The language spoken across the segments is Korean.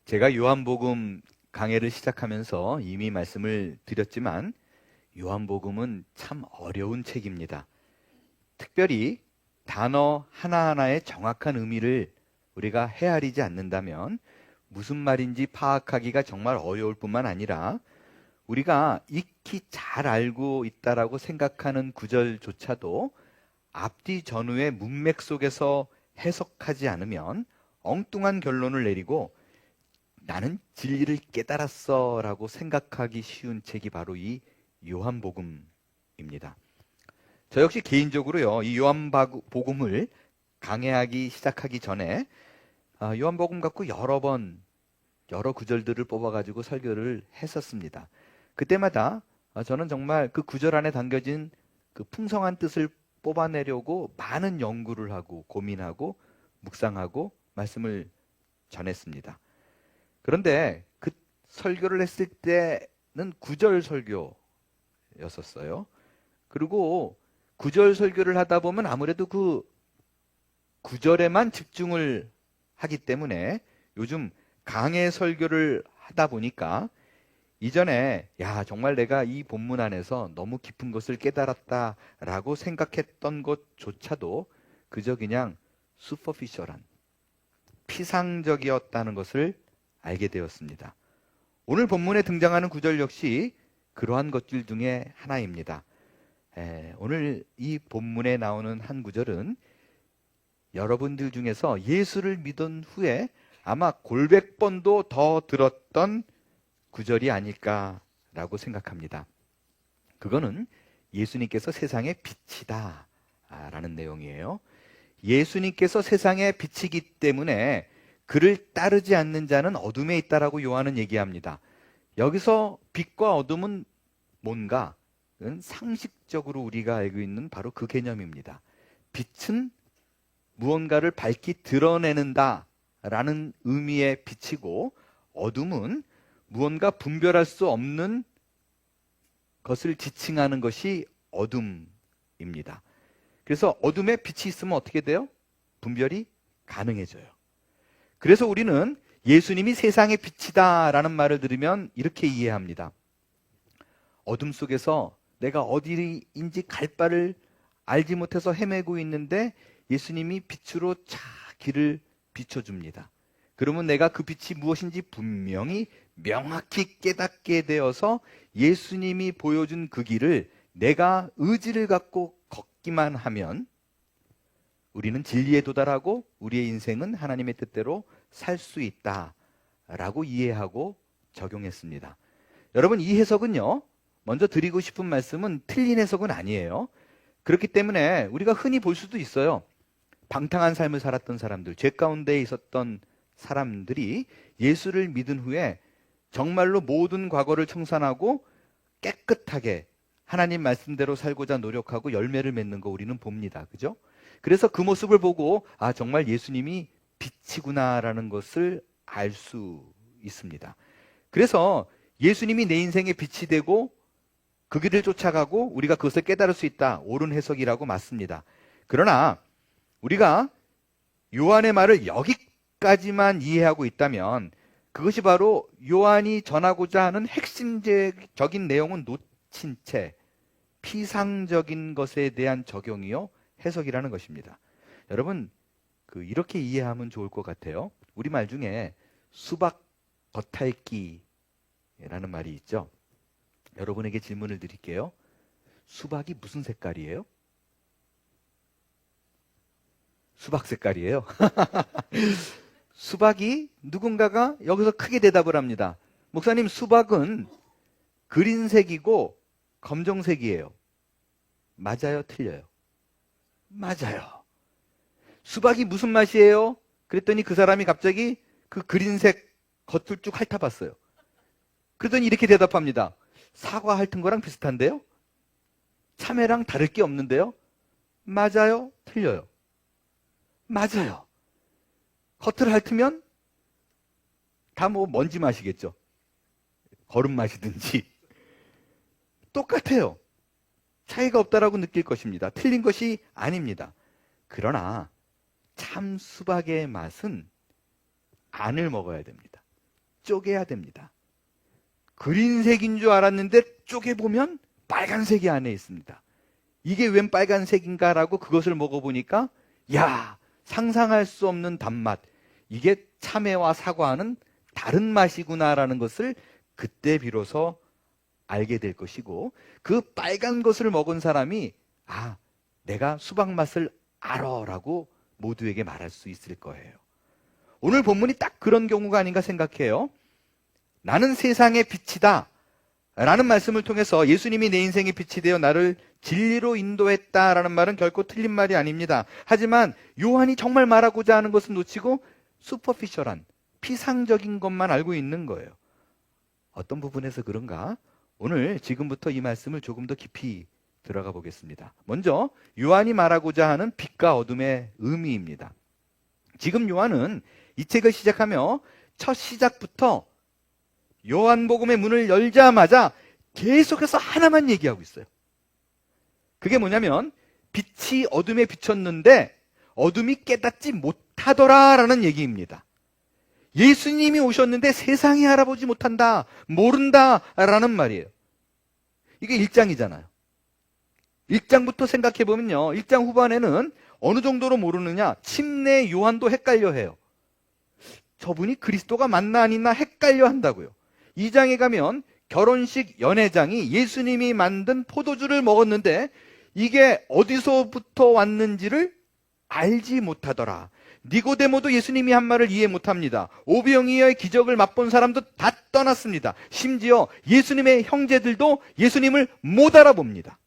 제가 요한복음 강해를 시작하면서 이미 말씀을 드렸지만 요한복음은 참 어려운 책입니다. 특별히 단어 하나하나의 정확한 의미를 우리가 헤아리지 않는다면 무슨 말인지 파악하기가 정말 어려울 뿐만 아니라 우리가 익히 잘 알고 있다라고 생각하는 구절조차도 앞뒤 전후의 문맥 속에서 해석하지 않으면 엉뚱한 결론을 내리고 나는 진리를 깨달았어 라고 생각하기 쉬운 책이 바로 이 요한복음입니다. 저 역시 개인적으로요, 이 요한복음을 강해하기 시작하기 전에 요한복음 갖고 여러 구절들을 뽑아가지고 설교를 했었습니다. 그때마다 저는 정말 그 구절 안에 담겨진 그 풍성한 뜻을 뽑아내려고 많은 연구를 하고 고민하고 묵상하고 말씀을 전했습니다. 그런데 그 설교를 했을 때는 구절 설교였었어요. 그리고 구절 설교를 하다 보면 아무래도 그 구절에만 집중을 하기 때문에 요즘 강해 설교를 하다 보니까 이전에 정말 내가 이 본문 안에서 너무 깊은 것을 깨달았다라고 생각했던 것조차도 그저 그냥 슈퍼피셜한 피상적이었다는 것을 알게 되었습니다. 오늘 본문에 등장하는 구절 역시 그러한 것들 중에 하나입니다. 오늘 이 본문에 나오는 한 구절은 여러분들 중에서 예수를 믿은 후에 아마 골백 번도 더 들었던 구절이 아닐까라고 생각합니다. 그거는 예수님께서 세상의 빛이다 라는 내용이에요. 예수님께서 세상의 빛이기 때문에 그를 따르지 않는 자는 어둠에 있다라고 요한은 얘기합니다. 여기서 빛과 어둠은 뭔가 상식적으로 우리가 알고 있는 바로 그 개념입니다. 빛은 무언가를 밝히 드러내는다 라는 의미의 빛이고, 어둠은 무언가 분별할 수 없는 것을 지칭하는 것이 어둠입니다. 그래서 어둠에 빛이 있으면 어떻게 돼요? 분별이 가능해져요. 그래서 우리는 예수님이 세상의 빛이다 라는 말을 들으면 이렇게 이해합니다. 어둠 속에서 내가 어디인지 갈 바를 알지 못해서 헤매고 있는데 예수님이 빛으로 길을 비춰줍니다. 그러면 내가 그 빛이 무엇인지 분명히 명확히 깨닫게 되어서 예수님이 보여준 그 길을 내가 의지를 갖고 걷기만 하면 우리는 진리에 도달하고 우리의 인생은 하나님의 뜻대로 살 수 있다라고 이해하고 적용했습니다. 여러분, 이 해석은요, 먼저 드리고 싶은 말씀은 틀린 해석은 아니에요. 그렇기 때문에 우리가 흔히 볼 수도 있어요. 방탕한 삶을 살았던 사람들, 죄 가운데 있었던 사람들이 예수를 믿은 후에 정말로 모든 과거를 청산하고 깨끗하게 하나님 말씀대로 살고자 노력하고 열매를 맺는 거 우리는 봅니다. 그죠? 그래서 그 모습을 보고 정말 예수님이 빛이구나라는 것을 알 수 있습니다. 그래서 예수님이 내 인생의 빛이 되고 그 길을 쫓아가고 우리가 그것을 깨달을 수 있다. 옳은 해석이라고 맞습니다. 그러나 우리가 요한의 말을 여기까지만 이해하고 있다면 그것이 바로 요한이 전하고자 하는 핵심적인 내용은 놓친 채 피상적인 것에 대한 적용이요 해석이라는 것입니다. 여러분, 이렇게 이해하면 좋을 것 같아요. 우리말 중에 수박 겉핥기라는 말이 있죠. 여러분에게 질문을 드릴게요. 수박이 무슨 색깔이에요? 수박 색깔이에요. 수박이 누군가가 여기서 크게 대답을 합니다. 목사님, 수박은 그린색이고 검정색이에요. 맞아요? 틀려요? 맞아요. 수박이 무슨 맛이에요? 그랬더니 그 사람이 갑자기 그 그린색 겉을 쭉 핥아봤어요. 그러더니 이렇게 대답합니다. 사과 핥은 거랑 비슷한데요? 참외랑 다를 게 없는데요? 맞아요? 틀려요? 맞아요. 겉을 핥으면 다 먼지 맛이겠죠. 거름 맛이든지. 똑같아요. 차이가 없다라고 느낄 것입니다. 틀린 것이 아닙니다. 그러나 참 수박의 맛은 안을 먹어야 됩니다. 쪼개야 됩니다. 그린색인 줄 알았는데 쪼개보면 빨간색이 안에 있습니다. 이게 웬 빨간색인가라고 그것을 먹어보니까 야, 상상할 수 없는 단맛. 이게 참외와 사과는 다른 맛이구나라는 것을 그때 비로소 알게 될 것이고, 그 빨간 것을 먹은 사람이 아, 내가 수박 맛을 알아라고 모두에게 말할 수 있을 거예요. 오늘 본문이 딱 그런 경우가 아닌가 생각해요. 나는 세상의 빛이다 라는 말씀을 통해서 예수님이 내 인생의 빛이 되어 나를 진리로 인도했다라는 말은 결코 틀린 말이 아닙니다. 하지만 요한이 정말 말하고자 하는 것은 놓치고 슈퍼피셜한 피상적인 것만 알고 있는 거예요. 어떤 부분에서 그런가? 오늘 지금부터 이 말씀을 조금 더 깊이 들어가 보겠습니다. 먼저 요한이 말하고자 하는 빛과 어둠의 의미입니다. 지금 요한은 이 책을 시작하며 첫 시작부터 요한복음의 문을 열자마자 계속해서 하나만 얘기하고 있어요. 그게 뭐냐면 빛이 어둠에 비쳤는데 어둠이 깨닫지 못하더라라는 얘기입니다. 예수님이 오셨는데 세상이 알아보지 못한다, 모른다라는 말이에요. 이게 1장이잖아요. 1장부터 생각해보면요, 1장 후반에는 어느 정도로 모르느냐, 침례 요한도 헷갈려 해요. 저분이 그리스도가 맞나 아니나 헷갈려 한다고요. 2장에 가면 결혼식 연회장이 예수님이 만든 포도주를 먹었는데 이게 어디서부터 왔는지를 알지 못하더라. 니고데모도 예수님이 한 말을 이해 못합니다. 오병이어의 기적을 맛본 사람도 다 떠났습니다. 심지어 예수님의 형제들도 예수님을 못 알아봅니다.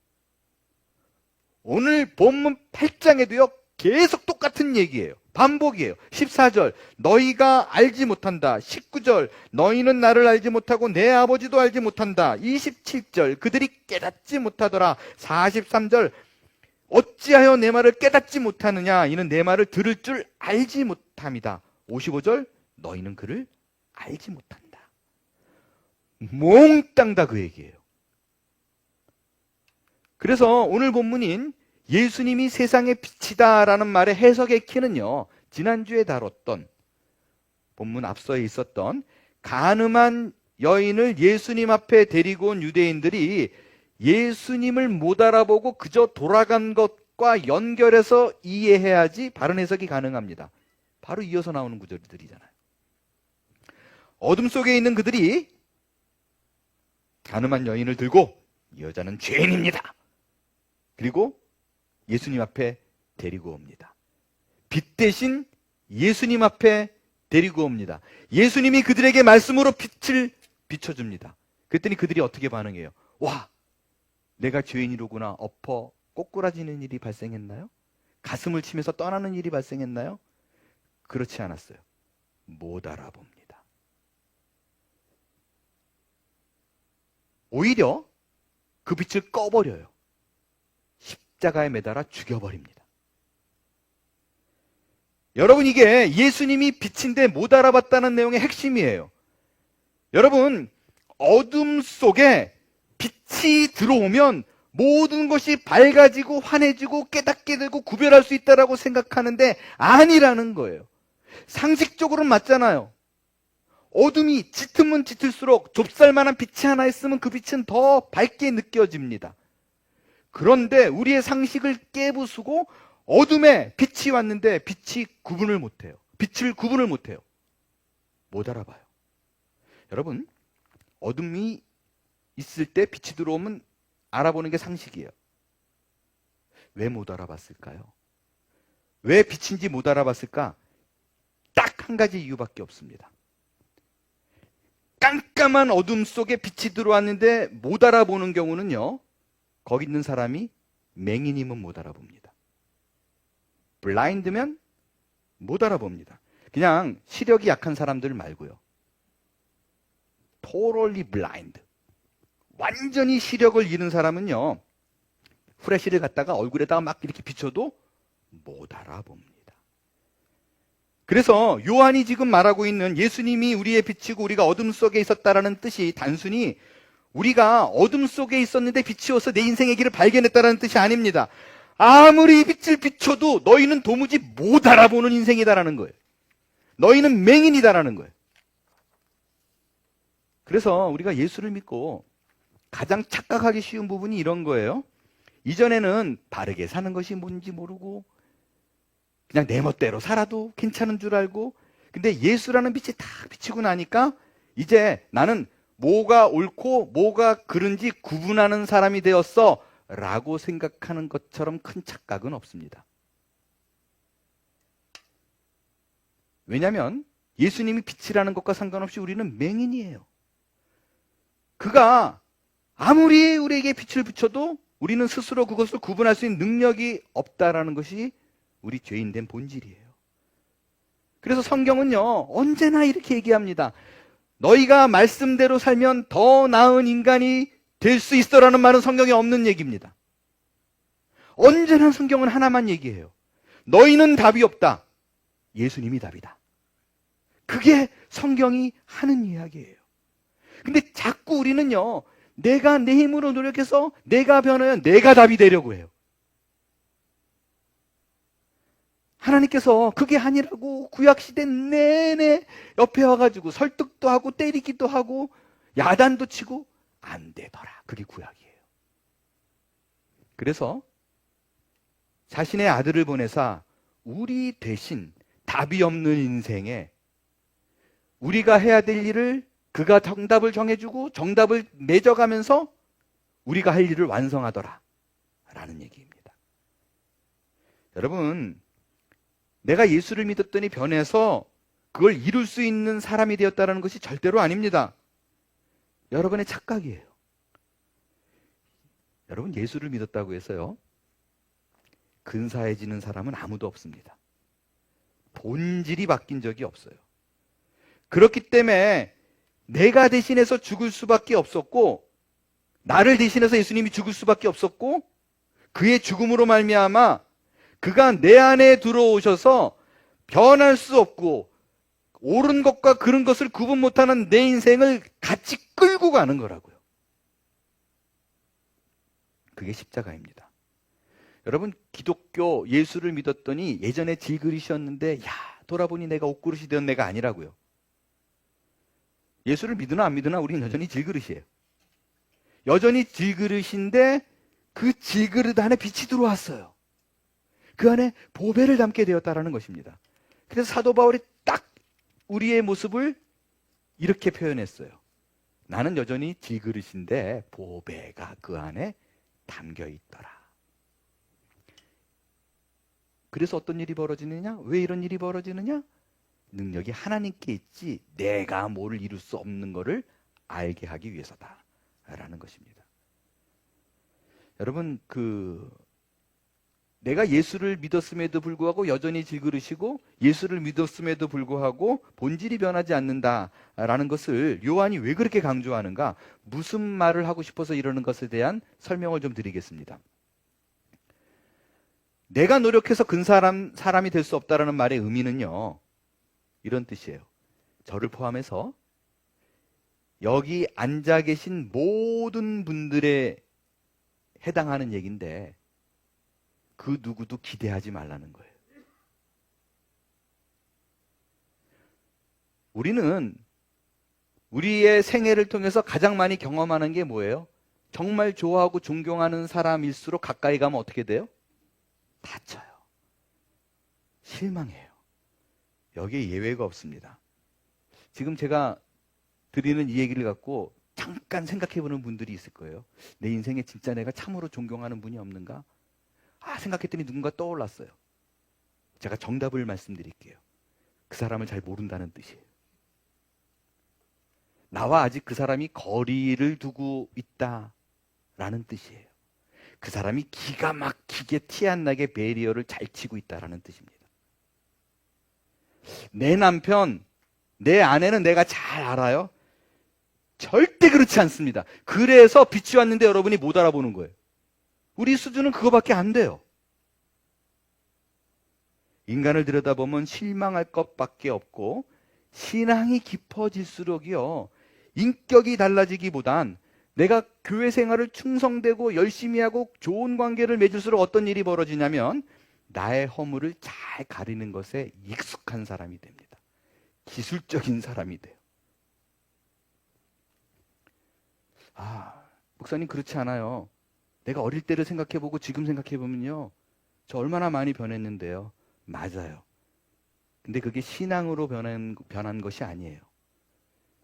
오늘 본문 8장에도요 계속 똑같은 얘기예요. 반복이에요. 14절 너희가 알지 못한다. 19절 너희는 나를 알지 못하고 내 아버지도 알지 못한다. 27절 그들이 깨닫지 못하더라. 43절 어찌하여 내 말을 깨닫지 못하느냐. 이는 내 말을 들을 줄 알지 못함이다. 55절 너희는 그를 알지 못한다. 몽땅 다 그 얘기예요. 그래서 오늘 본문인 예수님이 세상의 빛이다라는 말의 해석의 키는요, 지난주에 다뤘던 본문 앞서에 있었던 간음한 여인을 예수님 앞에 데리고 온 유대인들이 예수님을 못 알아보고 그저 돌아간 것과 연결해서 이해해야지 바른 해석이 가능합니다. 바로 이어서 나오는 구절들이잖아요. 어둠 속에 있는 그들이 간음한 여인을 들고 이 여자는 죄인입니다. 그리고 예수님 앞에 데리고 옵니다. 빛 대신 예수님 앞에 데리고 옵니다. 예수님이 그들에게 말씀으로 빛을 비춰줍니다. 그랬더니 그들이 어떻게 반응해요? 와, 내가 죄인이로구나. 엎어 꼬꾸라지는 일이 발생했나요? 가슴을 치면서 떠나는 일이 발생했나요? 그렇지 않았어요. 못 알아봅니다. 오히려 그 빛을 꺼버려요. 십자가에 매달아 죽여버립니다. 여러분, 이게 예수님이 빛인데 못 알아봤다는 내용의 핵심이에요. 여러분, 어둠 속에 빛이 들어오면 모든 것이 밝아지고 환해지고 깨닫게 되고 구별할 수 있다라고 생각하는데 아니라는 거예요. 상식적으로는 맞잖아요. 어둠이 짙으면 짙을수록 좁쌀만한 빛이 하나 있으면 그 빛은 더 밝게 느껴집니다. 그런데 우리의 상식을 깨부수고 어둠에 빛이 왔는데 빛이 구분을 못해요. 빛을 구분을 못해요. 못 알아봐요. 여러분, 어둠이 있을 때 빛이 들어오면 알아보는 게 상식이에요. 왜 못 알아봤을까요? 왜 빛인지 못 알아봤을까? 딱 한 가지 이유밖에 없습니다. 깜깜한 어둠 속에 빛이 들어왔는데 못 알아보는 경우는요, 거기 있는 사람이 맹인이면 못 알아봅니다. 블라인드면 못 알아봅니다. 그냥 시력이 약한 사람들 말고요. totally blind. 완전히 시력을 잃은 사람은요, 후레쉬를 갖다가 얼굴에다가 막 이렇게 비춰도 못 알아봅니다. 그래서 요한이 지금 말하고 있는 예수님이 우리의 빛이고 우리가 어둠 속에 있었다라는 뜻이 단순히 우리가 어둠 속에 있었는데 빛이 와서 내 인생의 길을 발견했다라는 뜻이 아닙니다. 아무리 빛을 비춰도 너희는 도무지 못 알아보는 인생이다라는 거예요. 너희는 맹인이다라는 거예요. 그래서 우리가 예수를 믿고 가장 착각하기 쉬운 부분이 이런 거예요. 이전에는 바르게 사는 것이 뭔지 모르고 그냥 내 멋대로 살아도 괜찮은 줄 알고, 근데 예수라는 빛이 딱 비치고 나니까 이제 나는 뭐가 옳고 뭐가 그른지 구분하는 사람이 되었어 라고 생각하는 것처럼 큰 착각은 없습니다. 왜냐하면 예수님이 빛이라는 것과 상관없이 우리는 맹인이에요. 그가 아무리 우리에게 빛을 비춰도 우리는 스스로 그것을 구분할 수 있는 능력이 없다라는 것이 우리 죄인된 본질이에요. 그래서 성경은요, 언제나 이렇게 얘기합니다. 너희가 말씀대로 살면 더 나은 인간이 될 수 있어라는 말은 성경에 없는 얘기입니다. 언제나 성경은 하나만 얘기해요. 너희는 답이 없다. 예수님이 답이다. 그게 성경이 하는 이야기예요. 근데 자꾸 우리는요, 내가 내 힘으로 노력해서 내가 변하면 내가 답이 되려고 해요. 하나님께서 그게 아니라고 구약시대 내내 옆에 와가지고 설득도 하고 때리기도 하고 야단도 치고 안 되더라. 그게 구약이에요. 그래서 자신의 아들을 보내사 우리 대신 답이 없는 인생에 우리가 해야 될 일을 그가 정답을 정해주고 정답을 맺어가면서 우리가 할 일을 완성하더라 라는 얘기입니다. 여러분, 내가 예수를 믿었더니 변해서 그걸 이룰 수 있는 사람이 되었다는 것이 절대로 아닙니다. 여러분의 착각이에요. 여러분, 예수를 믿었다고 해서요, 근사해지는 사람은 아무도 없습니다. 본질이 바뀐 적이 없어요. 그렇기 때문에 내가 대신해서 죽을 수밖에 없었고, 나를 대신해서 예수님이 죽을 수밖에 없었고, 그의 죽음으로 말미암아 그가 내 안에 들어오셔서 변할 수 없고 옳은 것과 그른 것을 구분 못하는 내 인생을 같이 끌고 가는 거라고요. 그게 십자가입니다. 여러분, 기독교 예수를 믿었더니 예전에 질그릇이었는데 야, 돌아보니 내가 옷그릇이 되었 내가 아니라고요. 예수를 믿으나 안 믿으나 우리는 여전히 질그릇이에요. 여전히 질그릇인데 그 질그릇 안에 빛이 들어왔어요. 그 안에 보배를 담게 되었다라는 것입니다. 그래서 사도 바울이 딱 우리의 모습을 이렇게 표현했어요. 나는 여전히 질그릇인데 보배가 그 안에 담겨 있더라. 그래서 어떤 일이 벌어지느냐? 왜 이런 일이 벌어지느냐? 능력이 하나님께 있지 내가 뭘 이룰 수 없는 것을 알게 하기 위해서다 라는 것입니다. 여러분, 내가 예수를 믿었음에도 불구하고 여전히 질그릇이고 예수를 믿었음에도 불구하고 본질이 변하지 않는다라는 것을 요한이 왜 그렇게 강조하는가? 무슨 말을 하고 싶어서 이러는 것에 대한 설명을 좀 드리겠습니다. 내가 노력해서 사람이 될 수 없다라는 말의 의미는요, 이런 뜻이에요. 저를 포함해서 여기 앉아 계신 모든 분들에 해당하는 얘기인데 그 누구도 기대하지 말라는 거예요. 우리는 우리의 생애를 통해서 가장 많이 경험하는 게 뭐예요? 정말 좋아하고 존경하는 사람일수록 가까이 가면 어떻게 돼요? 다쳐요. 실망해요. 여기에 예외가 없습니다. 지금 제가 드리는 이 얘기를 갖고 잠깐 생각해보는 분들이 있을 거예요. 내 인생에 진짜 내가 참으로 존경하는 분이 없는가? 생각했더니 누군가 떠올랐어요. 제가 정답을 말씀드릴게요. 그 사람을 잘 모른다는 뜻이에요. 나와 아직 그 사람이 거리를 두고 있다라는 뜻이에요. 그 사람이 기가 막히게 티 안 나게 배리어를 잘 치고 있다라는 뜻입니다. 내 남편, 내 아내는 내가 잘 알아요. 절대 그렇지 않습니다. 그래서 빛이 왔는데 여러분이 못 알아보는 거예요. 우리 수준은 그거밖에 안 돼요. 인간을 들여다보면 실망할 것밖에 없고 신앙이 깊어질수록이요, 인격이 달라지기보단 내가 교회 생활을 충성되고 열심히 하고 좋은 관계를 맺을수록 어떤 일이 벌어지냐면 나의 허물을 잘 가리는 것에 익숙한 사람이 됩니다. 기술적인 사람이 돼요. 목사님 그렇지 않아요. 내가 어릴 때를 생각해보고 지금 생각해보면요. 저 얼마나 많이 변했는데요. 맞아요. 근데 그게 신앙으로 변한 것이 아니에요.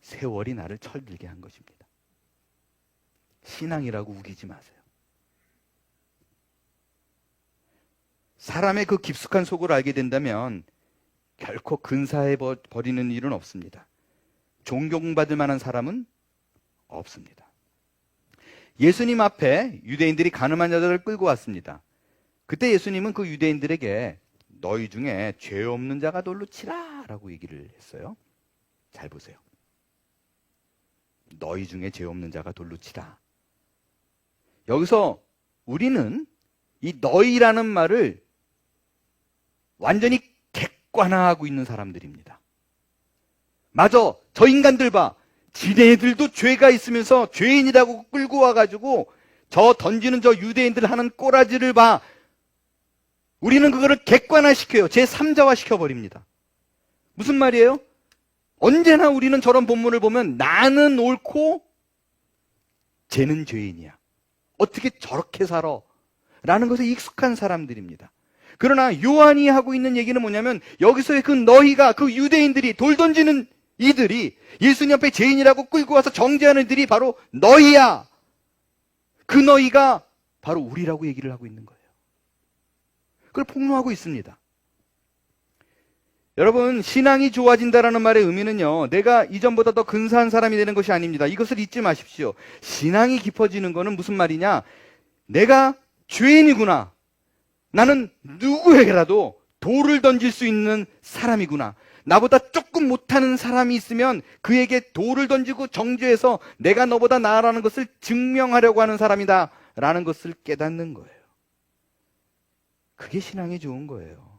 세월이 나를 철들게 한 것입니다. 신앙이라고 우기지 마세요. 사람의 그 깊숙한 속을 알게 된다면 결코 근사해 버리는 일은 없습니다. 존경받을 만한 사람은 없습니다. 예수님 앞에 유대인들이 가늠한 여자를 끌고 왔습니다. 그때 예수님은 그 유대인들에게 너희 중에 죄 없는 자가 돌로 치라 라고 얘기를 했어요. 잘 보세요. 너희 중에 죄 없는 자가 돌로 치라. 여기서 우리는 이 너희라는 말을 완전히 객관화하고 있는 사람들입니다. 맞아, 저 인간들 봐. 지네들도 죄가 있으면서 죄인이라고 끌고 와가지고 저 던지는 저 유대인들 하는 꼬라지를 봐. 우리는 그거를 객관화시켜요. 제3자화 시켜버립니다. 무슨 말이에요? 언제나 우리는 저런 본문을 보면 나는 옳고 쟤는 죄인이야. 어떻게 저렇게 살아? 라는 것에 익숙한 사람들입니다. 그러나 요한이 하고 있는 얘기는 뭐냐면 여기서의 그 너희가, 그 유대인들이, 돌 던지는 이들이 예수님 앞에 죄인이라고 끌고 와서 정죄하는 이들이 바로 너희야. 그 너희가 바로 우리라고 얘기를 하고 있는 거예요. 그걸 폭로하고 있습니다. 여러분, 신앙이 좋아진다라는 말의 의미는요, 내가 이전보다 더 근사한 사람이 되는 것이 아닙니다. 이것을 잊지 마십시오. 신앙이 깊어지는 것은 무슨 말이냐? 내가 죄인이구나. 나는 누구에게라도 돌을 던질 수 있는 사람이구나. 나보다 조금 못하는 사람이 있으면 그에게 돌을 던지고 정죄해서 내가 너보다 나아라는 것을 증명하려고 하는 사람이다 라는 것을 깨닫는 거예요. 그게 신앙이 좋은 거예요.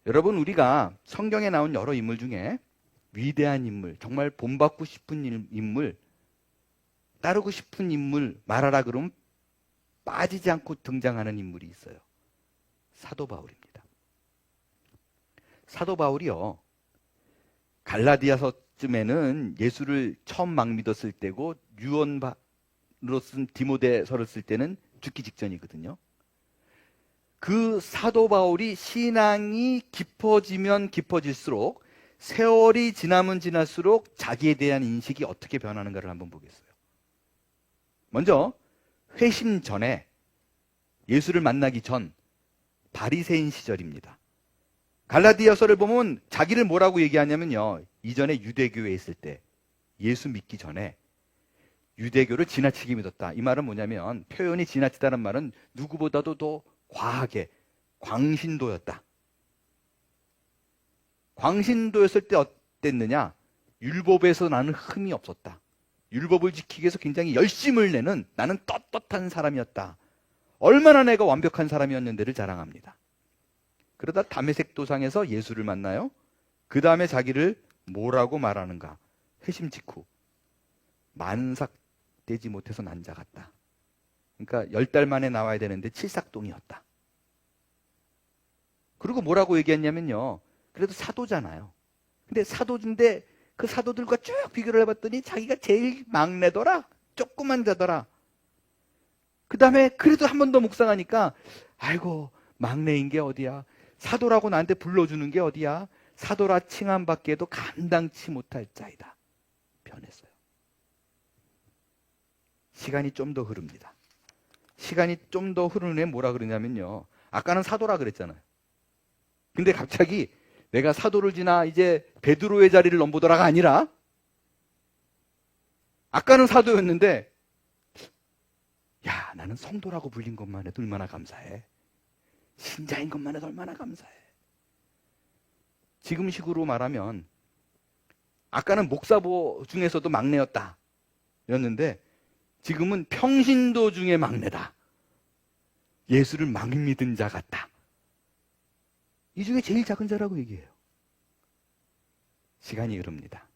여러분, 우리가 성경에 나온 여러 인물 중에 위대한 인물, 정말 본받고 싶은 인물, 따르고 싶은 인물 말하라 그러면 빠지지 않고 등장하는 인물이 있어요. 사도 바울입니다. 사도 바울이요, 갈라디아서쯤에는 예수를 처음 막 믿었을 때고 유언로 쓴 디모데서를 쓸 때는 죽기 직전이거든요. 그 사도 바울이 신앙이 깊어지면 깊어질수록, 세월이 지나면 지날수록 자기에 대한 인식이 어떻게 변하는가를 한번 보겠어요. 먼저 회심 전에, 예수를 만나기 전 바리새인 시절입니다. 갈라디아서를 보면 자기를 뭐라고 얘기하냐면요, 이전에 유대교에 있을 때, 예수 믿기 전에 유대교를 지나치게 믿었다. 이 말은 뭐냐면, 표현이 지나치다는 말은 누구보다도 더 과하게 광신도였다. 광신도였을 때 어땠느냐? 율법에서 나는 흠이 없었다. 율법을 지키기 위해서 굉장히 열심을 내는, 나는 떳떳한 사람이었다. 얼마나 내가 완벽한 사람이었는지를 자랑합니다. 그러다 다메섹 도상에서 예수를 만나요. 그 다음에 자기를 뭐라고 말하는가? 회심 직후 만삭되지 못해서 난자 같다. 그러니까 10달 만에 나와야 되는데 칠삭동이었다. 그리고 뭐라고 얘기했냐면요, 그래도 사도잖아요. 근데 사도인데 그 사도들과 쭉 비교를 해봤더니 자기가 제일 막내더라. 조그만 자더라. 그 다음에 그래도 한 번 더 묵상하니까, 아이고, 막내인 게 어디야. 사도라고 나한테 불러주는 게 어디야. 사도라 칭함받기에도 감당치 못할 자이다. 변했어요. 시간이 좀 더 흐릅니다. 시간이 좀 더 흐르는 애 뭐라 그러냐면요, 아까는 사도라 그랬잖아요. 근데 갑자기 내가 사도를 지나 이제 베드로의 자리를 넘보더라가 아니라, 아까는 사도였는데, 야, 나는 성도라고 불린 것만 해도 얼마나 감사해. 신자인 것만 해도 얼마나 감사해. 지금 식으로 말하면, 아까는 목사보 중에서도 막내였다 였는데, 지금은 평신도 중에 막내다. 예수를 막 믿은 자 같다. 이 중에 제일 작은 자라고 얘기해요. 시간이 흐릅니다.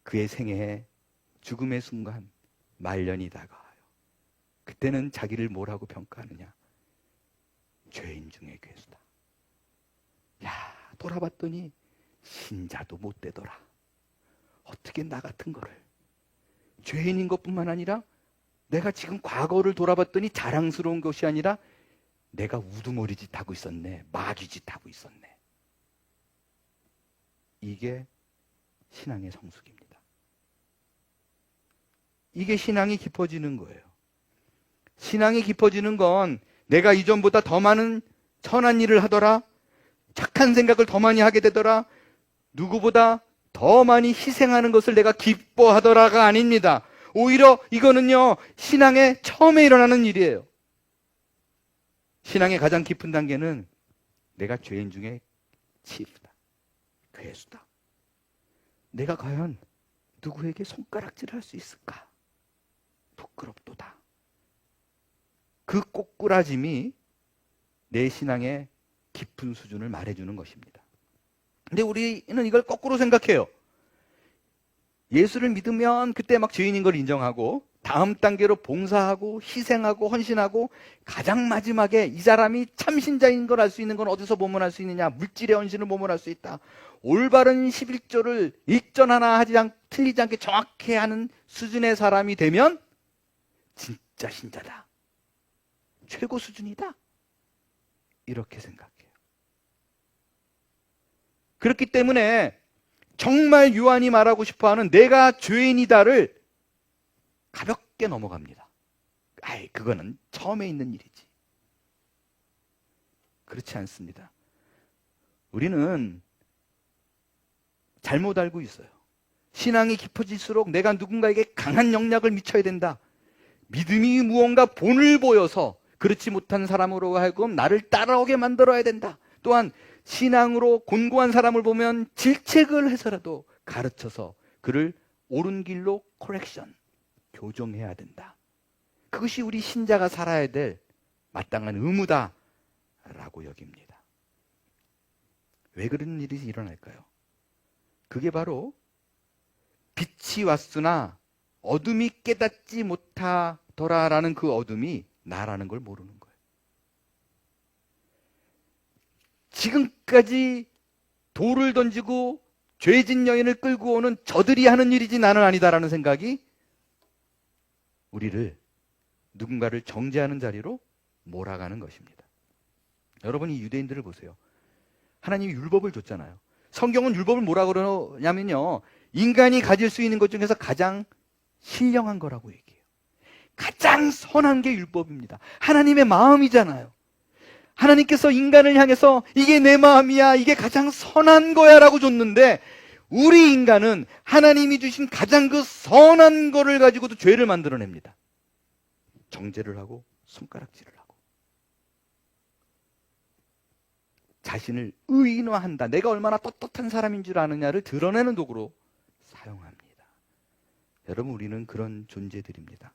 그의 생애에 죽음의 순간, 말년이 다가와요. 그때는 자기를 뭐라고 평가하느냐? 죄인 중에 괴수다. 야, 돌아봤더니 신자도 못 되더라. 어떻게 나 같은 거를, 죄인인 것뿐만 아니라 내가 지금 과거를 돌아봤더니 자랑스러운 것이 아니라 내가 우두머리 짓 하고 있었네, 마귀 짓 하고 있었네. 이게 신앙의 성숙입니다. 이게 신앙이 깊어지는 거예요. 신앙이 깊어지는 건 내가 이전보다 더 많은 선한 일을 하더라, 착한 생각을 더 많이 하게 되더라, 누구보다 더 많이 희생하는 것을 내가 기뻐하더라가 아닙니다. 오히려 이거는요, 신앙의 처음에 일어나는 일이에요. 신앙의 가장 깊은 단계는 내가 죄인 중에 치프다, 괴수다. 내가 과연 누구에게 손가락질을 할 수 있을까? 부끄럽도다. 그 꼬꾸라짐이 내 신앙의 깊은 수준을 말해주는 것입니다. 근데 우리는 이걸 거꾸로 생각해요. 예수를 믿으면 그때 막 죄인인 걸 인정하고 다음 단계로 봉사하고 희생하고 헌신하고 가장 마지막에 이 사람이 참신자인 걸 알 수 있는 건 어디서 보면 알 수 있느냐? 물질의 헌신을 보면 알 수 있다. 올바른 11조를 일전 하나 틀리지 않게 정확히 하는 수준의 사람이 되면 진짜 신자다, 최고 수준이다, 이렇게 생각해요. 그렇기 때문에 정말 요한이 말하고 싶어하는 내가 죄인이다를 가볍게 넘어갑니다. 아이, 그거는 처음에 있는 일이지. 그렇지 않습니다. 우리는 잘못 알고 있어요. 신앙이 깊어질수록 내가 누군가에게 강한 영향을 미쳐야 된다. 믿음이 무언가 본을 보여서 그렇지 못한 사람으로 하여금 나를 따라오게 만들어야 된다. 또한 신앙으로 곤고한 사람을 보면 질책을 해서라도 가르쳐서 그를 옳은 길로 코렉션, 교정해야 된다. 그것이 우리 신자가 살아야 될 마땅한 의무다라고 여깁니다. 왜 그런 일이 일어날까요? 그게 바로 빛이 왔으나 어둠이 깨닫지 못하더라라는 그 어둠이 나라는 걸 모르는 거예요. 지금까지 돌을 던지고 죄진 여인을 끌고 오는 저들이 하는 일이지 나는 아니다라는 생각이 우리를 누군가를 정죄하는 자리로 몰아가는 것입니다. 여러분, 이 유대인들을 보세요. 하나님이 율법을 줬잖아요. 성경은 율법을 뭐라 그러냐면요, 인간이 가질 수 있는 것 중에서 가장 신령한 거라고 얘기해요. 가장 선한 게 율법입니다. 하나님의 마음이잖아요. 하나님께서 인간을 향해서 이게 내 마음이야, 이게 가장 선한 거야 라고 줬는데, 우리 인간은 하나님이 주신 가장 그 선한 거를 가지고도 죄를 만들어냅니다. 정죄를 하고 손가락질을 하고 자신을 의인화한다, 내가 얼마나 떳떳한 사람인 줄 아느냐를 드러내는 도구로 사용합니다. 여러분, 우리는 그런 존재들입니다.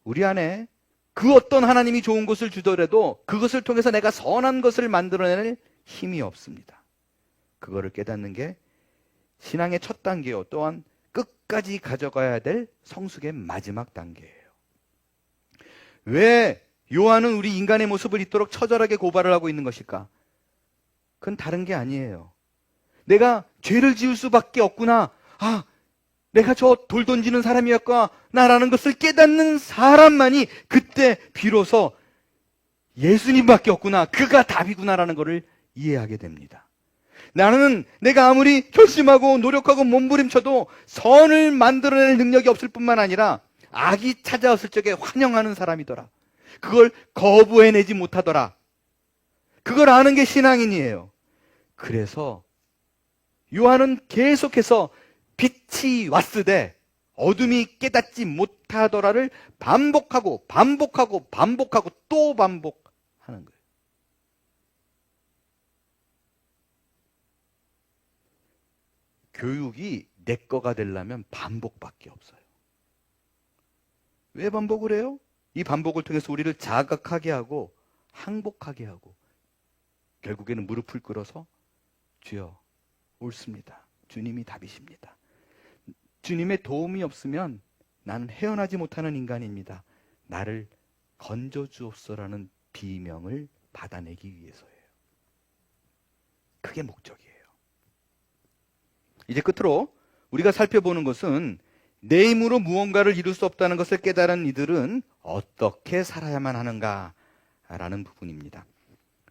우리 안에 그 어떤 하나님이 좋은 것을 주더라도 그것을 통해서 내가 선한 것을 만들어낼 힘이 없습니다. 그거를 깨닫는 게 신앙의 첫 단계요, 또한 끝까지 가져가야 될 성숙의 마지막 단계예요. 왜 요한은 우리 인간의 모습을 이토록 처절하게 고발을 하고 있는 것일까? 그건 다른 게 아니에요. 내가 죄를 지을 수밖에 없구나, 아, 내가 저 돌 던지는 사람이었구나라는 것을 깨닫는 사람만이 그때 비로소 예수님밖에 없구나, 그가 답이구나라는 것을 이해하게 됩니다. 나는 내가 아무리 결심하고 노력하고 몸부림쳐도 선을 만들어낼 능력이 없을 뿐만 아니라 악이 찾아왔을 적에 환영하는 사람이더라. 그걸 거부해내지 못하더라. 그걸 아는 게 신앙인이에요. 그래서 요한은 계속해서 빛이 왔으되 어둠이 깨닫지 못하더라를 반복하고 반복하고 반복하고 또 반복하는 거예요. 교육이 내 거가 되려면 반복밖에 없어요. 왜 반복을 해요? 이 반복을 통해서 우리를 자각하게 하고 항복하게 하고 결국에는 무릎을 꿇어서 주여, 옳습니다, 주님이 답이십니다, 주님의 도움이 없으면 나는 헤어나지 못하는 인간입니다, 나를 건져주옵소라는 비명을 받아내기 위해서예요. 그게 목적이에요. 이제 끝으로 우리가 살펴보는 것은 내 힘으로 무언가를 이룰 수 없다는 것을 깨달은 이들은 어떻게 살아야만 하는가라는 부분입니다.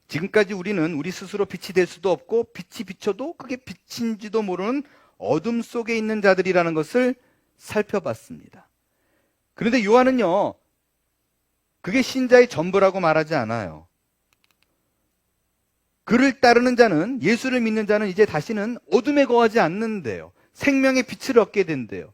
지금까지 우리는 우리 스스로 빛이 될 수도 없고 빛이 비춰도 그게 빛인지도 모르는 어둠 속에 있는 자들이라는 것을 살펴봤습니다. 그런데 요한은요, 그게 신자의 전부라고 말하지 않아요. 그를 따르는 자는, 예수를 믿는 자는 이제 다시는 어둠에 거하지 않는데요. 생명의 빛을 얻게 된대요.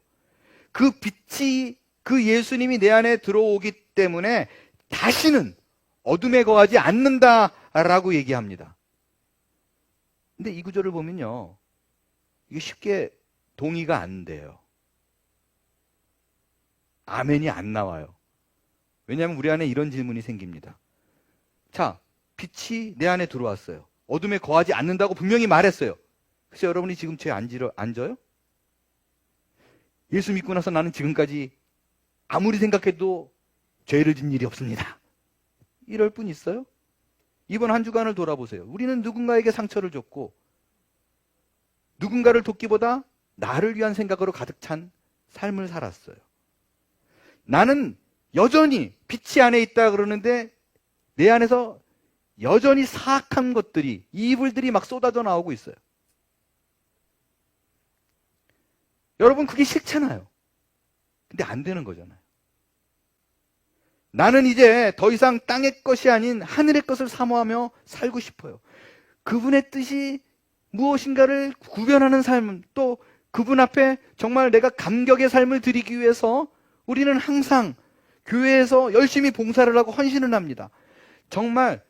그 빛이, 그 예수님이 내 안에 들어오기 때문에 다시는 어둠에 거하지 않는다라고 얘기합니다. 근데 이 구절을 보면요, 이게 쉽게 동의가 안 돼요. 아멘이 안 나와요. 왜냐하면 우리 안에 이런 질문이 생깁니다. 자, 빛이 내 안에 들어왔어요. 어둠에 거하지 않는다고 분명히 말했어요. 그래서 여러분이 지금 죄 안 져요? 예수 믿고 나서 나는 지금까지 아무리 생각해도 죄를 진 일이 없습니다. 이럴 뿐 있어요? 이번 한 주간을 돌아보세요. 우리는 누군가에게 상처를 줬고 누군가를 돕기보다 나를 위한 생각으로 가득 찬 삶을 살았어요. 나는 여전히 빛이 안에 있다 그러는데 내 안에서 여전히 사악한 것들이, 이불들이 막 쏟아져 나오고 있어요. 여러분, 그게 싫잖아요. 근데 안 되는 거잖아요. 나는 이제 더 이상 땅의 것이 아닌 하늘의 것을 사모하며 살고 싶어요. 그분의 뜻이 무엇인가를 구별하는 삶, 또 그분 앞에 정말 내가 감격의 삶을 드리기 위해서 우리는 항상 교회에서 열심히 봉사를 하고 헌신을 합니다. 정말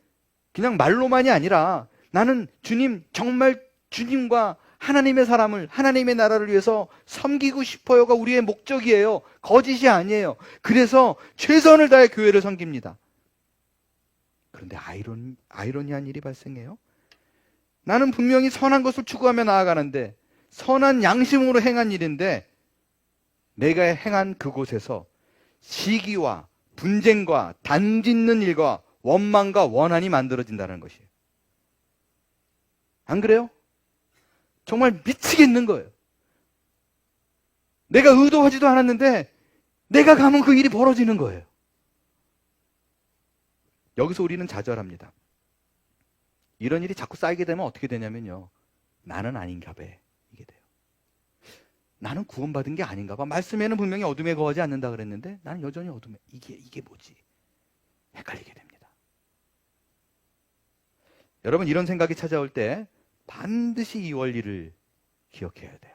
그냥 말로만이 아니라 나는 주님, 정말 주님과 하나님의 사람을, 하나님의 나라를 위해서 섬기고 싶어요가 우리의 목적이에요. 거짓이 아니에요. 그래서 최선을 다해 교회를 섬깁니다. 그런데 아이러니한 일이 발생해요. 나는 분명히 선한 것을 추구하며 나아가는데, 선한 양심으로 행한 일인데, 내가 행한 그곳에서 시기와 분쟁과 단짓는 일과 원망과 원한이 만들어진다는 것이에요. 안 그래요? 정말 미치겠는 거예요. 내가 의도하지도 않았는데 내가 가면 그 일이 벌어지는 거예요. 여기서 우리는 좌절합니다. 이런 일이 자꾸 쌓이게 되면 어떻게 되냐면요, 나는 아닌가 봐, 이게 돼요. 나는 구원받은 게 아닌가 봐. 말씀에는 분명히 어둠에 거하지 않는다 그랬는데 나는 여전히 어둠에, 이게 뭐지? 헷갈리게 됩니다. 여러분, 이런 생각이 찾아올 때 반드시 이 원리를 기억해야 돼요.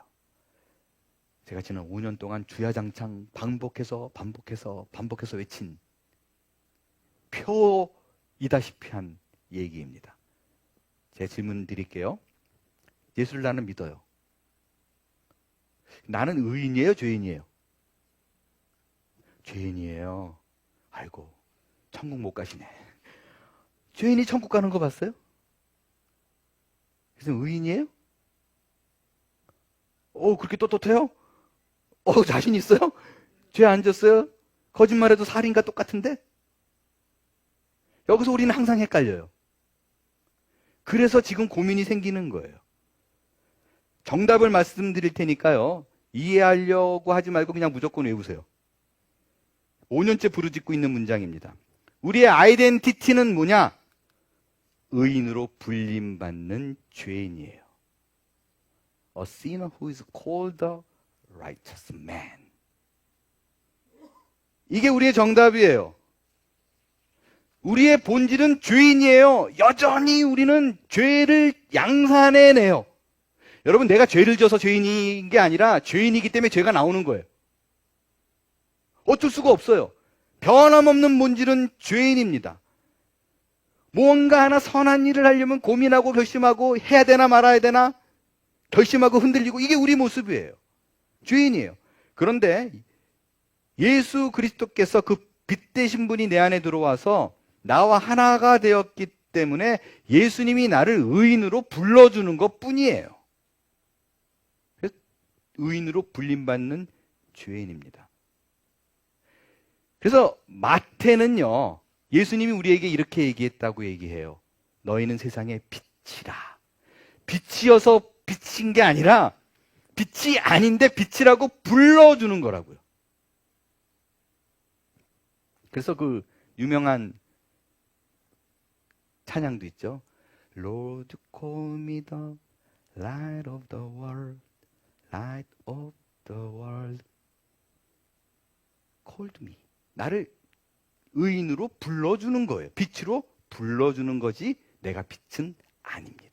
제가 지난 5년 동안 주야장창 반복해서 외친 표이다시피 한 얘기입니다. 제 질문 드릴게요. 예수를 나는 믿어요. 나는 의인이에요, 죄인이에요? 죄인이에요. 아이고, 천국 못 가시네. 죄인이 천국 가는 거 봤어요? 그래서 의인이에요? 그렇게 떳떳해요? 자신 있어요? 죄 안 졌어요? 거짓말해도 살인과 똑같은데? 여기서 우리는 항상 헷갈려요. 그래서 지금 고민이 생기는 거예요. 정답을 말씀드릴 테니까요, 이해하려고 하지 말고 그냥 무조건 외우세요. 5년째 부르짖고 있는 문장입니다. 우리의 아이덴티티는 뭐냐? 의인으로 불림받는 죄인이에요. A sinner who is called a righteous man. 이게 우리의 정답이에요. 우리의 본질은 죄인이에요. 여전히 우리는 죄를 양산해내요. 여러분, 내가 죄를 져서 죄인인 게 아니라 죄인이기 때문에 죄가 나오는 거예요. 어쩔 수가 없어요. 변함없는 본질은 죄인입니다. 무언가 하나 선한 일을 하려면 고민하고 결심하고 해야 되나 말아야 되나 결심하고 흔들리고, 이게 우리 모습이에요. 죄인이에요. 그런데 예수 그리스도께서 그 빛 되신 분이 내 안에 들어와서 나와 하나가 되었기 때문에 예수님이 나를 의인으로 불러주는 것 뿐이에요. 그래서 의인으로 불림받는 죄인입니다. 그래서 마태는요, 예수님이 우리에게 이렇게 얘기했다고 얘기해요. 너희는 세상의 빛이라. 빛이어서 빛인 게 아니라 빛이 아닌데 빛이라고 불러주는 거라고요. 그래서 그 유명한 찬양도 있죠. Lord, call me the light of the world, light of the world. Called me. 나를 의인으로 불러주는 거예요. 빛으로 불러주는 거지 내가 빛은 아닙니다.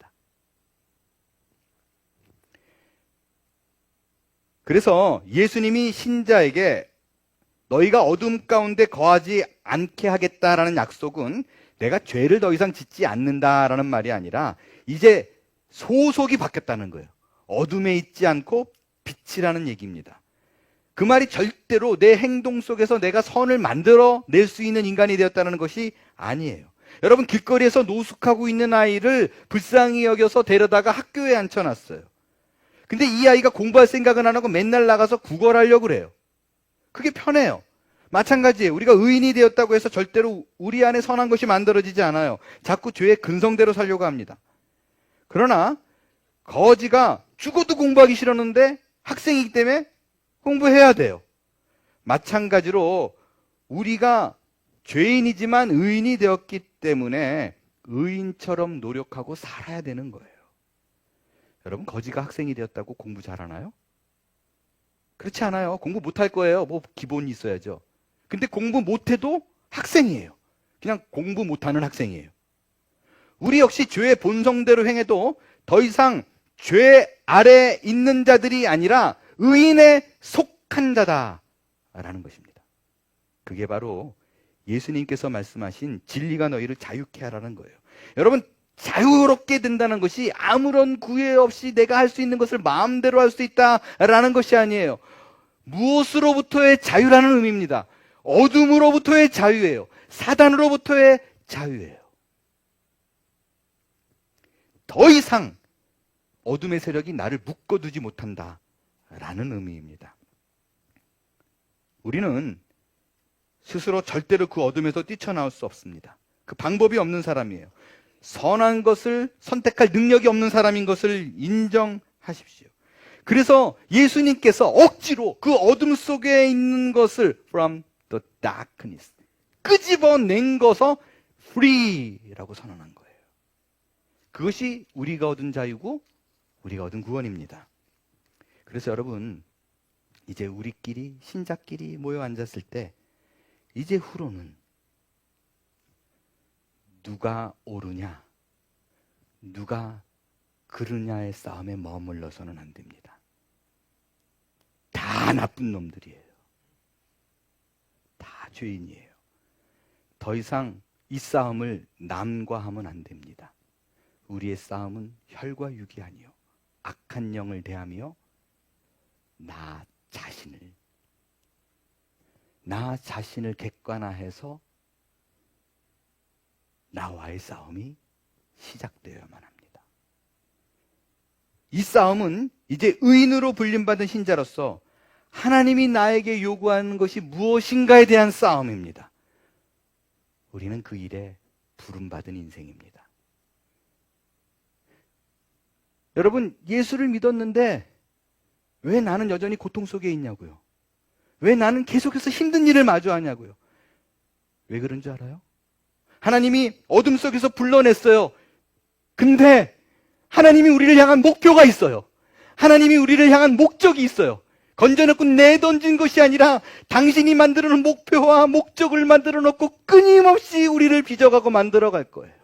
그래서 예수님이 신자에게 너희가 어둠 가운데 거하지 않게 하겠다라는 약속은 내가 죄를 더 이상 짓지 않는다라는 말이 아니라 이제 소속이 바뀌었다는 거예요. 어둠에 있지 않고 빛이라는 얘기입니다. 그 말이 절대로 내 행동 속에서 내가 선을 만들어 낼 수 있는 인간이 되었다는 것이 아니에요. 여러분, 길거리에서 노숙하고 있는 아이를 불쌍히 여겨서 데려다가 학교에 앉혀놨어요. 근데 이 아이가 공부할 생각은 안 하고 맨날 나가서 구걸하려고 그래요. 그게 편해요. 마찬가지예요. 우리가 의인이 되었다고 해서 절대로 우리 안에 선한 것이 만들어지지 않아요. 자꾸 죄의 근성대로 살려고 합니다. 그러나 거지가 죽어도 공부하기 싫었는데 학생이기 때문에 공부해야 돼요. 마찬가지로 우리가 죄인이지만 의인이 되었기 때문에 의인처럼 노력하고 살아야 되는 거예요. 여러분, 거지가 학생이 되었다고 공부 잘하나요? 그렇지 않아요. 공부 못할 거예요. 뭐 기본이 있어야죠. 근데 공부 못해도 학생이에요. 그냥 공부 못하는 학생이에요. 우리 역시 죄의 본성대로 행해도 더 이상 죄 아래 있는 자들이 아니라 의인에 속한 자다라는 것입니다. 그게 바로 예수님께서 말씀하신 진리가 너희를 자유케 하라는 거예요. 여러분, 자유롭게 된다는 것이 아무런 구애 없이 내가 할 수 있는 것을 마음대로 할 수 있다라는 것이 아니에요. 무엇으로부터의 자유라는 의미입니다. 어둠으로부터의 자유예요. 사단으로부터의 자유예요. 더 이상 어둠의 세력이 나를 묶어두지 못한다라는 의미입니다. 우리는 스스로 절대로 그 어둠에서 뛰쳐나올 수 없습니다. 그 방법이 없는 사람이에요. 선한 것을 선택할 능력이 없는 사람인 것을 인정하십시오. 그래서 예수님께서 억지로 그 어둠 속에 있는 것을 from the darkness 끄집어낸 것을 free라고 선언한 거예요. 그것이 우리가 얻은 자유고 우리가 얻은 구원입니다. 그래서 여러분, 이제 우리끼리 신자끼리 모여 앉았을 때 이제 후로는 누가 옳으냐, 누가 그르냐의 싸움에 머물러서는 안 됩니다. 다 나쁜 놈들이에요. 다 죄인이에요. 더 이상 이 싸움을 남과 하면 안 됩니다. 우리의 싸움은 혈과 육이 아니요 악한 영을 대하며 나 자신을 객관화해서 나와의 싸움이 시작되어야만 합니다. 이 싸움은 이제 의인으로 불림받은 신자로서 하나님이 나에게 요구하는 것이 무엇인가에 대한 싸움입니다. 우리는 그 일에 부름받은 인생입니다. 여러분, 예수를 믿었는데 왜 나는 여전히 고통 속에 있냐고요? 왜 나는 계속해서 힘든 일을 마주하냐고요? 왜 그런 줄 알아요? 하나님이 어둠 속에서 불러냈어요. 근데 하나님이 우리를 향한 목표가 있어요. 하나님이 우리를 향한 목적이 있어요. 건져놓고 내던진 것이 아니라 당신이 만들어 놓은 목표와 목적을 만들어 놓고 끊임없이 우리를 빚어가고 만들어 갈 거예요.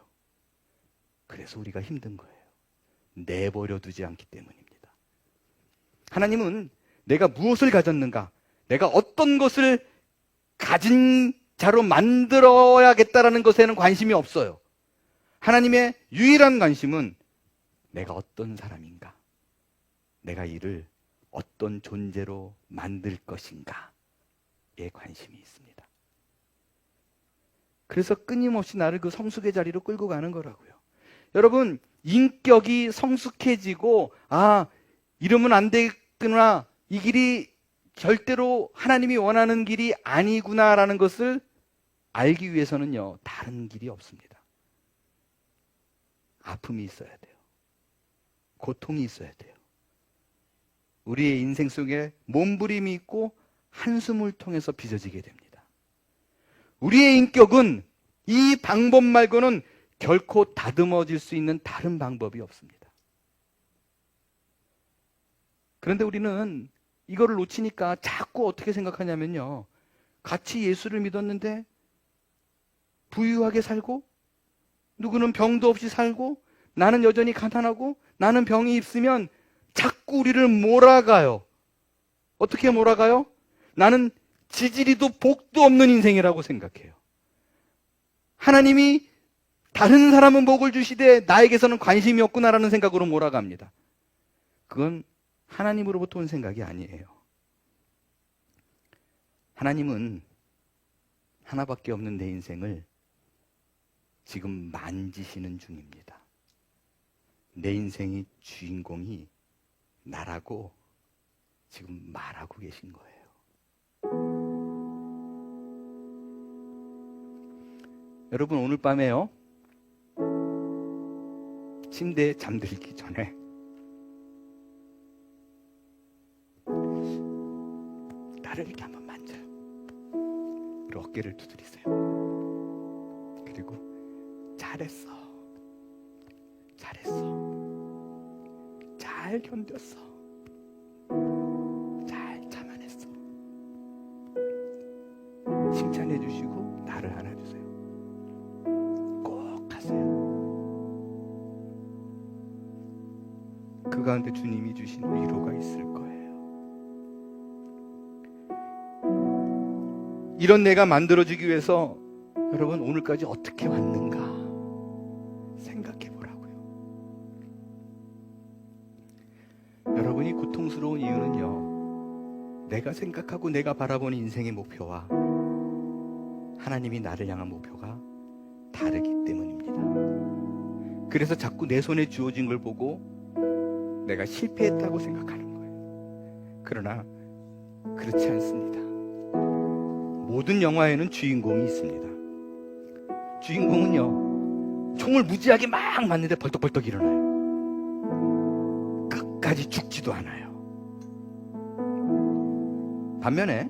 그래서 우리가 힘든 거예요. 내버려 두지 않기 때문입니다. 하나님은 내가 무엇을 가졌는가, 내가 어떤 것을 가진 자로 만들어야겠다라는 것에는 관심이 없어요. 하나님의 유일한 관심은 내가 어떤 사람인가, 내가 이를 어떤 존재로 만들 것인가에 관심이 있습니다. 그래서 끊임없이 나를 그 성숙의 자리로 끌고 가는 거라고요. 여러분, 인격이 성숙해지고 이러면 안 되겠구나, 이 길이 절대로 하나님이 원하는 길이 아니구나라는 것을 알기 위해서는요, 다른 길이 없습니다. 아픔이 있어야 돼요. 고통이 있어야 돼요. 우리의 인생 속에 몸부림이 있고 한숨을 통해서 빚어지게 됩니다. 우리의 인격은 이 방법 말고는 결코 다듬어질 수 있는 다른 방법이 없습니다. 그런데 우리는 이거를 놓치니까 자꾸 어떻게 생각하냐면요, 같이 예수를 믿었는데 부유하게 살고, 누구는 병도 없이 살고, 나는 여전히 가난하고, 나는 병이 있으면 자꾸 우리를 몰아가요. 어떻게 몰아가요? 나는 지지리도 복도 없는 인생이라고 생각해요. 하나님이 다른 사람은 복을 주시되 나에게서는 관심이 없구나라는 생각으로 몰아갑니다. 그건 하나님으로부터 온 생각이 아니에요. 하나님은 하나밖에 없는 내 인생을 지금 만지시는 중입니다. 내 인생의 주인공이 나라고 지금 말하고 계신 거예요. 여러분, 오늘 밤에요, 침대에 잠들기 전에 나를 이렇게 한번 만져요. 그리고 어깨를 두드리세요. 그리고 잘했어, 잘 견뎠어, 잘 참아냈어, 칭찬해 주시고 나를 안아주세요. 꼭 하세요. 그 가운데 주님이 주신 위로가 있을 거예요. 이런 내가 만들어지기 위해서 여러분, 오늘까지 어떻게 왔는가 생각해 보라고요. 여러분이 고통스러운 이유는요, 내가 생각하고 내가 바라보는 인생의 목표와 하나님이 나를 향한 목표가 다르기 때문입니다. 그래서 자꾸 내 손에 주어진 걸 보고 내가 실패했다고 생각하는 거예요. 그러나 그렇지 않습니다. 모든 영화에는 주인공이 있습니다. 주인공은요, 총을 무지하게 막 맞는데 벌떡벌떡 일어나요. 끝까지 죽지도 않아요. 반면에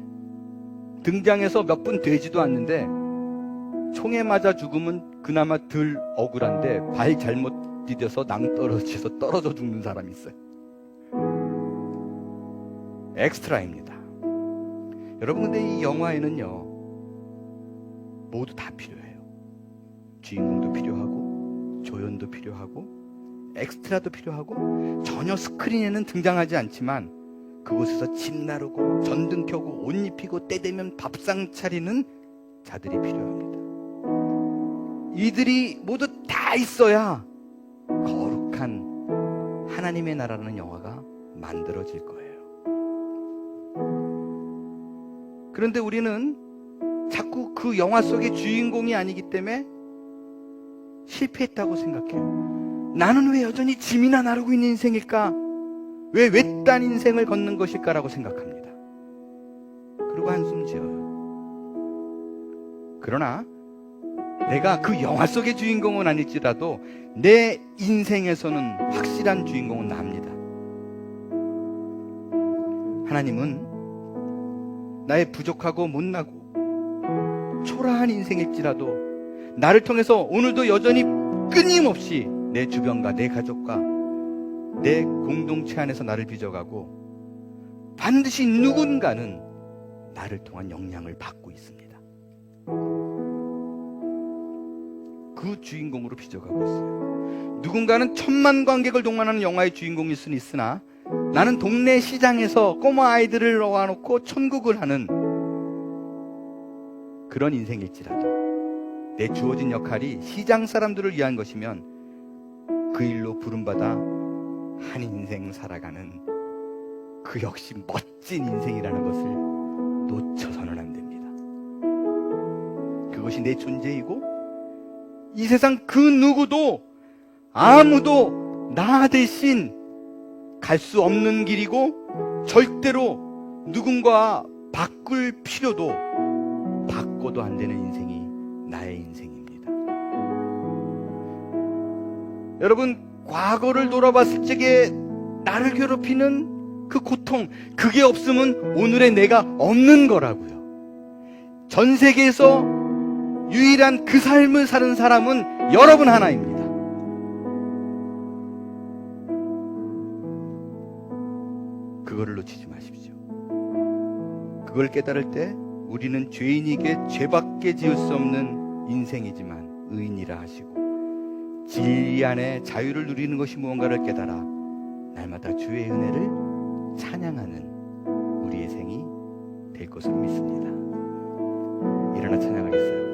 등장해서 몇 분 되지도 않는데 총에 맞아 죽으면 그나마 덜 억울한데 발 잘못 디뎌서 낭떠러지서 떨어져 죽는 사람이 있어요. 엑스트라입니다. 여러분, 근데 이 영화에는요, 모두 다 필요해요. 주인공도 필요하고, 조연도 필요하고, 엑스트라도 필요하고, 전혀 스크린에는 등장하지 않지만 그곳에서 집 나르고, 전등 켜고, 옷 입히고, 때 되면 밥상 차리는 자들이 필요합니다. 이들이 모두 다 있어야 거룩한 하나님의 나라라는 영화가 만들어질 거예요. 그런데 우리는 자꾸 그 영화 속의 주인공이 아니기 때문에 실패했다고 생각해요. 나는 왜 여전히 짐이나 나르고 있는 인생일까? 왜 외딴 인생을 걷는 것일까라고 생각합니다. 그리고 한숨 지어요. 그러나 내가 그 영화 속의 주인공은 아닐지라도 내 인생에서는 확실한 주인공은 나입니다. 하나님은 나의 부족하고 못나고 초라한 인생일지라도 나를 통해서 오늘도 여전히 끊임없이 내 주변과 내 가족과 내 공동체 안에서 나를 빚어가고 반드시 누군가는 나를 통한 영향을 받고 있습니다. 그 주인공으로 빚어가고 있어요. 누군가는 천만 관객을 동반하는 영화의 주인공일 수는 있으나 나는 동네 시장에서 꼬마 아이들을 놓아놓고 천국을 하는 그런 인생일지라도 내 주어진 역할이 시장 사람들을 위한 것이면 그 일로 부름받아 한 인생 살아가는 그 역시 멋진 인생이라는 것을 놓쳐서는 안 됩니다. 그것이 내 존재이고 이 세상 그 누구도 아무도 나 대신 갈 수 없는 길이고 절대로 누군가 바꿀 필요도 바꿔도 안 되는 인생이 나의 인생입니다. 여러분, 과거를 돌아봤을 적에 나를 괴롭히는 그 고통, 그게 없으면 오늘의 내가 없는 거라고요. 전 세계에서 유일한 그 삶을 사는 사람은 여러분 하나입니다. 그거를 놓치지 마십시오. 그걸 깨달을 때 우리는 죄인에게 죄밖에 지을 수 없는 인생이지만 의인이라 하시고 진리 안에 자유를 누리는 것이 무언가를 깨달아 날마다 주의 은혜를 찬양하는 우리의 생이 될 것을 믿습니다. 일어나 찬양하겠어요.